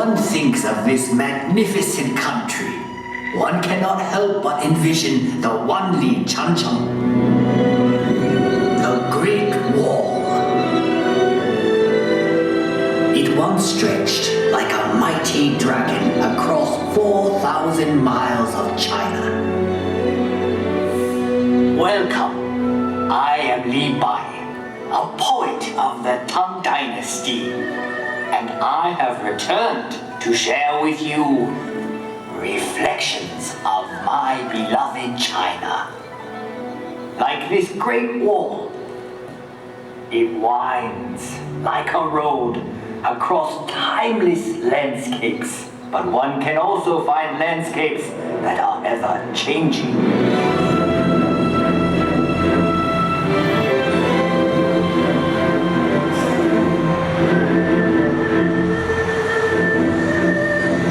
one thinks of this magnificent country, one cannot help but envision the Wanli Chancheng, the Great Wall. It once stretched like a mighty dragon across 4,000 miles of China. Welcome, I am Li Bai, a poet of the Tang Dynasty, and I have returned to share with you reflections of my beloved China. Like this great wall, it winds like a road across timeless landscapes, but one can also find landscapes that are ever changing.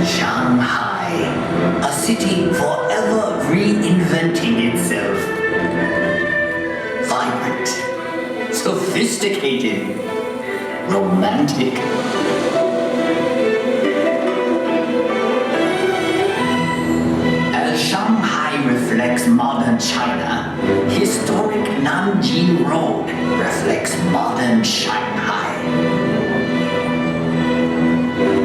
Shanghai, a city forever reinventing itself. Vibrant, sophisticated, romantic. As Shanghai reflects modern China, historic Nanjing Road reflects modern Shanghai.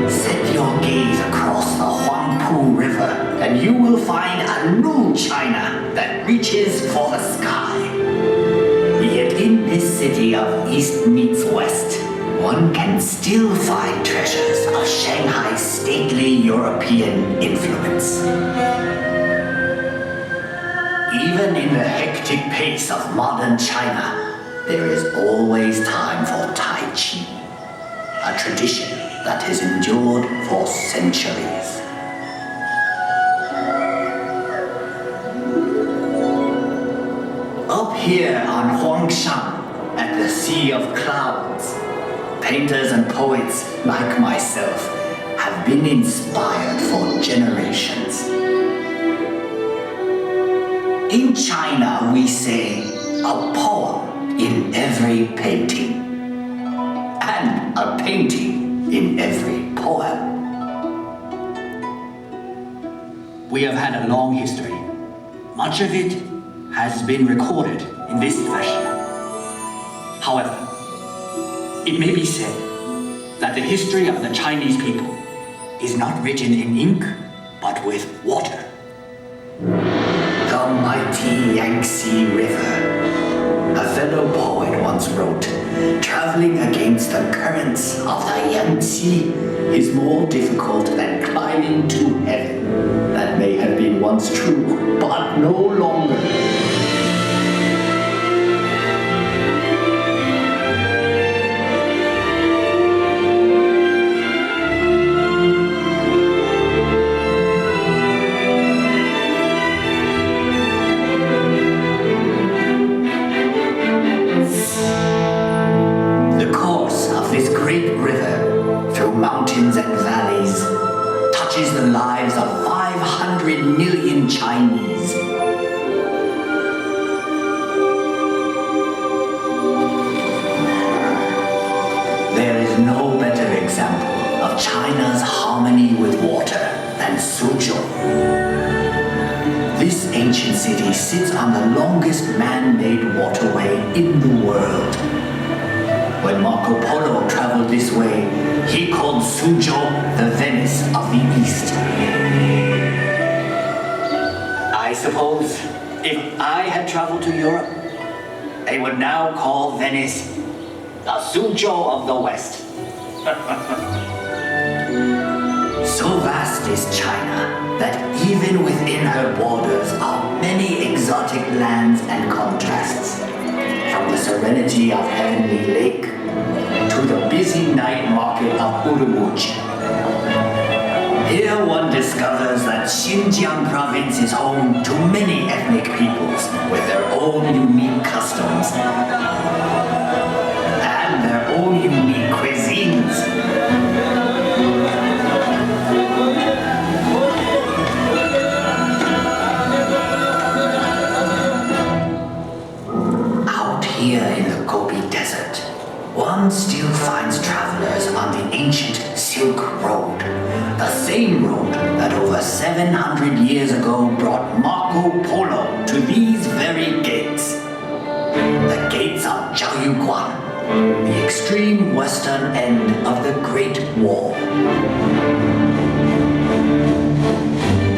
Set your gaze across the Huangpu River and you will find a new China that reaches for the sky. Yet in this city of East meets West, one can still find treasures of Shanghai's stately European influence. Even in the hectic pace of modern China, there is always time for Tai Chi, a tradition that has endured for centuries. Up here on Huangshan, at the Sea of Clouds, painters and poets like myself have been inspired for generations. In China, we say a poem in every painting, and a painting in every poem. We have had a long history. Much of it has been recorded in this fashion. However, it may be said that the history of the Chinese people is not written in ink, but with water. The mighty Yangtze River. A fellow poet once wrote, traveling against the currents of the Yangtze is more difficult than climbing to heaven. That may have been once true, but no longer. Mountains and valleys touches the lives of 500 million Chinese. There is no better example of China's harmony with water than Suzhou. This ancient city sits on the longest man-made waterway in the world. When Marco Polo traveled this way, he called Suzhou the Venice of the East. I suppose if I had traveled to Europe, they would now call Venice the Suzhou of the West. So vast is China that even within her borders are many exotic lands and contrasts. From the serenity of Heavenly Lake to the busy night market of Urumqi. Here one discovers that Xinjiang province is home to many ethnic peoples with their own unique customs and their own unique cuisines. Out here in the Gobi Desert, one still finds travelers on the ancient Silk Road, the same road that over 700 years ago brought Marco Polo to these very gates. The gates of Zhaoyuguan, the extreme western end of the Great Wall.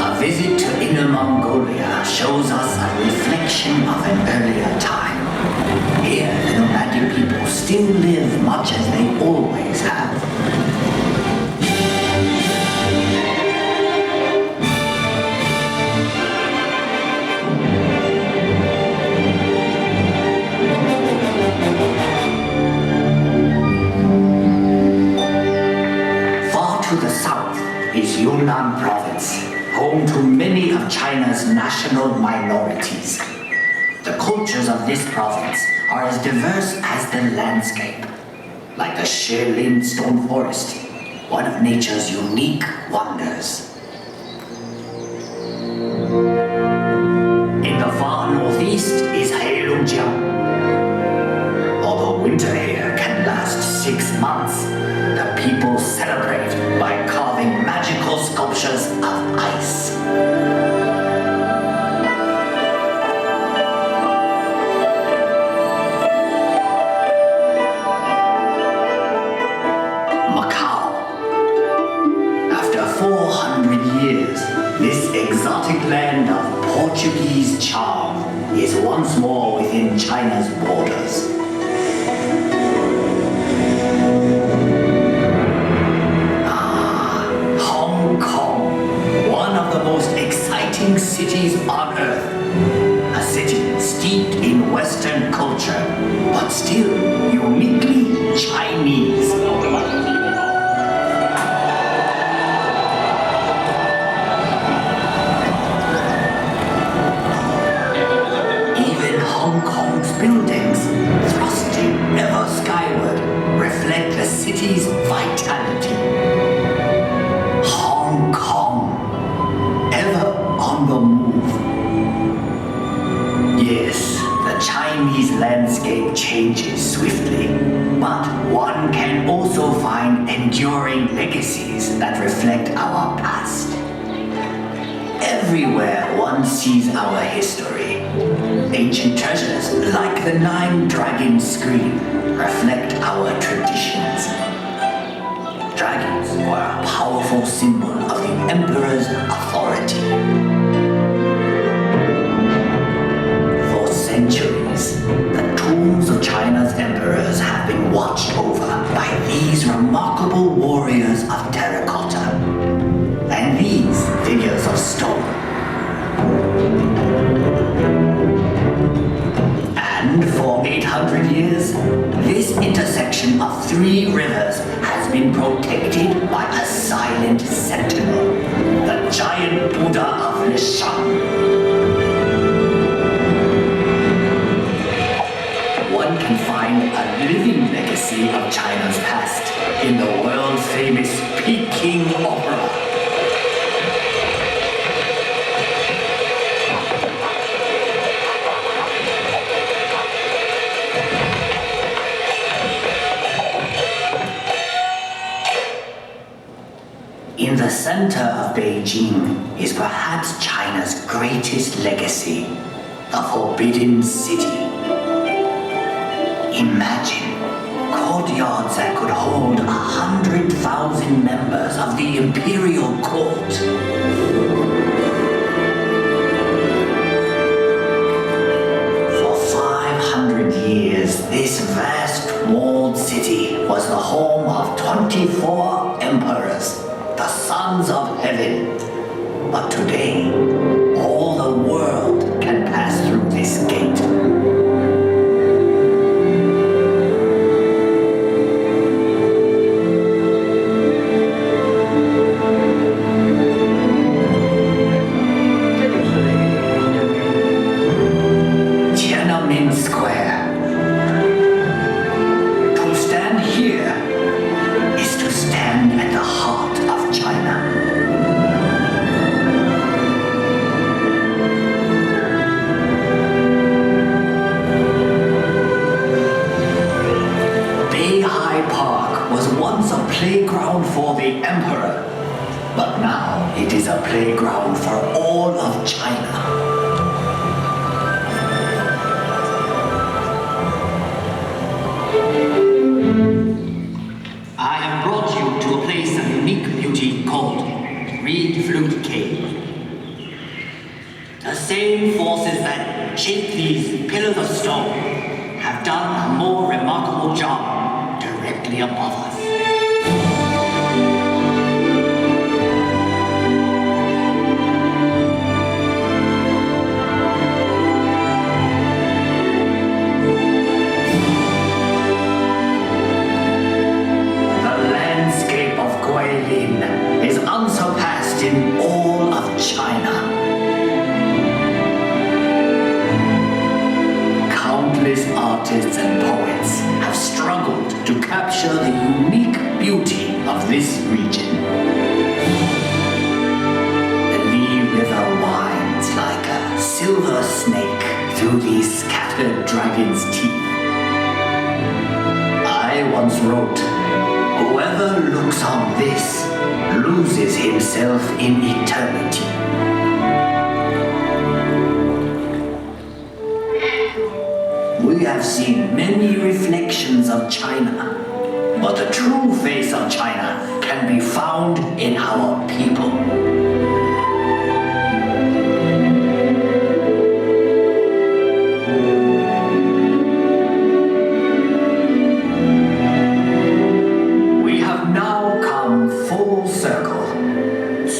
A visit to Inner Mongolia shows us a reflection of an earlier time. Here, the nomadic people still live much as they always have. Far to the south is Yunnan Province, home to many of China's national minorities. The cultures of this province are as diverse as the landscape, like the Shilin Stone Forest, one of nature's unique wonders. In the far northeast is Heilongjiang. Although winter here can last 6 months, the people celebrate by carving magical sculptures of ice. After 400 years, this exotic land of Portuguese charm is once more within China's borders. Hong Kong, one of the most exciting cities on earth. A city steeped in Western culture, but still uniquely Chinese. Hong Kong's buildings, thrusting ever skyward, reflect the city's vitality. Hong Kong, ever on the move. Yes, the Chinese landscape changes swiftly, but one can also find enduring legacies that reflect our past. Everywhere one sees our history. Ancient treasures like the Nine Dragon screen reflect our traditions. Dragons were a powerful symbol of the emperor's authority. For centuries, the tombs of China's emperors have been watched over by these remarkable warriors of terracotta and these figures of stone. And for 800 years, this intersection of 3 rivers has been protected by a silent sentinel, the giant Buddha of Lishan. One can find a living legacy of China's past in the world-famous Peking Opera. In the center of Beijing is perhaps China's greatest legacy, the Forbidden City. Imagine courtyards that could hold 100,000 members of the imperial court. For 500 years, this vast walled city was the home of 24 emperors, the sons of heaven. But today, all the world can pass through this gate. Tiananmen Square. To stand here is to stand at the heart of China. playground for the Emperor, but now it is a playground for all of China. I have brought you to a place of unique beauty called Reed Flute Cave. The same forces that shape these pillars of stone have done a more remarkable job directly above us. Is unsurpassed in all of China. Countless artists and poets have struggled to capture the unique beauty of this region. The Li River winds like a silver snake through these scattered dragon's teeth. I once wrote, "Whoever looks on this loses himself in eternity." We have seen many reflections of China, but the true face of China can be found in our people.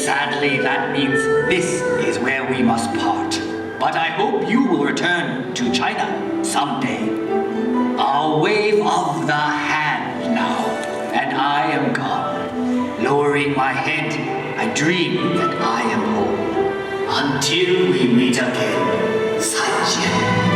Sadly, that means this is where we must part. But I hope you will return to China someday. A wave of the hand now, and I am gone. Lowering my head, I dream that I am home. Until we meet again, Zaijian.